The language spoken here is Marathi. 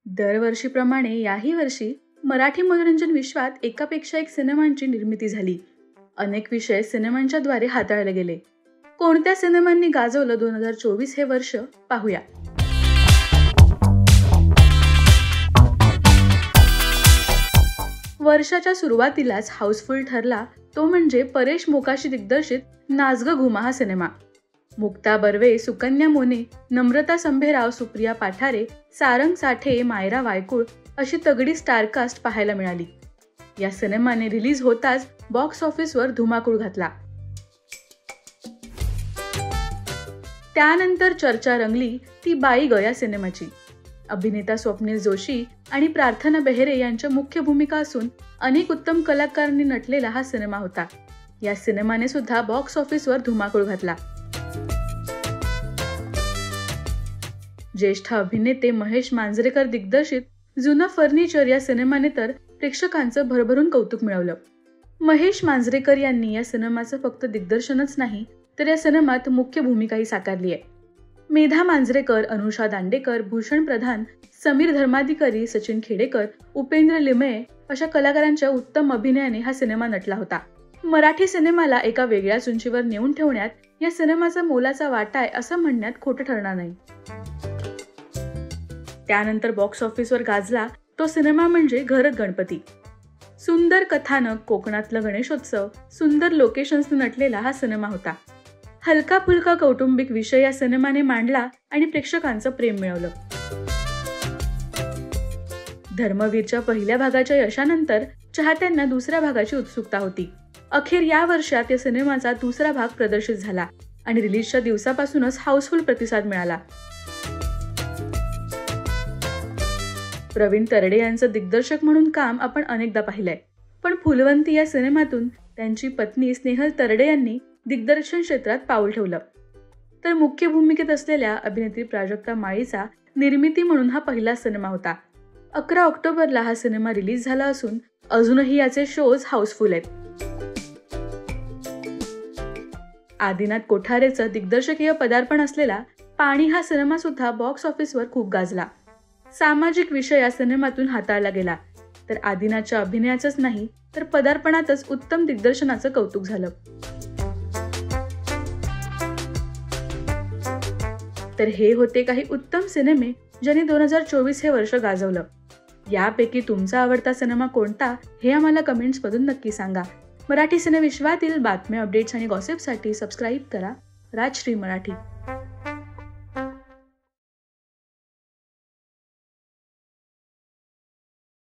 दरवर्षीप्रमाणे याही वर्षी मराठी मनोरंजन विश्वात एकापेक्षा एक सिनेमांची निर्मिती झाली. अनेक विषय सिनेमांच्या द्वारे हाताळले गेले. कोणत्या सिनेमांनी गाजवलं 2024 हे वर्ष पाहूया. वर्षाच्या सुरुवातीलाच हाऊसफुल ठरला तो म्हणजे परेश मोकाशी दिग्दर्शित नाच ग घुमा हा सिनेमा. मुक्ता बर्वे, सुकन्या मोने, नम्रता संभेराव, सुप्रिया पाठारे, सारंग साठे, मायरा वायकुळ अशी तगडी स्टारकास्ट पाहायला मिळाली. या सिनेमाने रिलीज होताच बॉक्स ऑफिसवर धुमाकूळ घातला. त्यानंतर चर्चा रंगली ती बाई ग या सिनेमाची. अभिनेता स्वप्नील जोशी आणि प्रार्थना बेहरे यांच्या मुख्य भूमिका असून अनेक उत्तम कलाकारांनी नटलेला हा सिनेमा होता. या सिनेमाने सुद्धा बॉक्स ऑफिसवर धुमाकूळ घातला. ज्येष्ठ अभिनेते महेश मांजरेकर दिग्दर्शित जुनं फर्निचर या सिनेमाने तर प्रेक्षकांचं भरभरून कौतुक मिळवलं. महेश मांजरेकर यांनी या सिनेमाचं फक्त दिग्दर्शनच नाही तर या सिनेमात मुख्य भूमिकाही साकारली आहे. मेधा मांजरेकर, अनुषा दांडेकर, भूषण प्रधान, समीर धर्माधिकारी, सचिन खेडेकर, उपेंद्र लिमये अशा कलाकारांच्या उत्तम अभिनयाने हा सिनेमा नटला होता. मराठी सिनेमाला एका वेगळ्याच उंचीवर नेऊन ठेवण्यात या सिनेमाचा मोलाचा वाटा आहे असं म्हणण्यात खोटं ठरणार नाही. त्यानंतर बॉक्स ऑफिसवर गाजला तो सिनेमा म्हणजे घरत गणपती. सुंदर कथानक, कोकणातलं गणेशोत्सव, सुंदर लोकेशन्सने नटलेला हा सिनेमा होता. हलका फुलका कौटुंबिक विषय या सिनेमाने मांडला आणि प्रेक्षकांचं प्रेम मिळवलं. धर्मवीरच्या पहिल्या भागाच्या यशानंतर चाहत्यांना दुसऱ्या भागाची उत्सुकता होती. अखेर या वर्षात या सिनेमाचा दुसरा भाग प्रदर्शित झाला आणि रिलीजच्या दिवसापासूनच हाऊसफुल प्रतिसाद मिळाला. प्रवीण तरडे यांचं दिग्दर्शक म्हणून काम आपण अनेकदा पाहिलंय, पण फुलवंती या सिनेमातून त्यांची पत्नी स्नेहल तरडे यांनी दिग्दर्शन क्षेत्रात पाऊल ठेवलं. तर मुख्य भूमिकेत असलेल्या अभिनेत्री प्राजक्ता माळीचा निर्मिती म्हणून हा पहिला सिनेमा होता. 11 ऑक्टोबरला हा सिनेमा रिलीज झाला असून अजूनही याचे शोज हाऊसफुल आहेत. आदिनाथ कोठारेचं दिग्दर्शकीय पदार्पण असलेला पाणी हा सिनेमा सुद्धा बॉक्स ऑफिसवर खूप गाजला. सामाजिक विषय या सिनेमातून हाताळला गेला. तर आदिनाथच्या अभिनयाचंच नाही तर पदार्पणातच उत्तम दिग्दर्शनाचं कौतुक झालं. तर हे होते काही उत्तम सिनेमे ज्यांनी 2024 हे वर्ष गाजवलं. यापैकी तुमचा आवडता सिनेमा कोणता हे आम्हाला कमेंट्समधून नक्की सांगा. मराठी सिनेविश्वातील बातम्या, अपडेट्स आणि गॉसिपसाठी सबस्क्राईब करा राजश्री मराठी.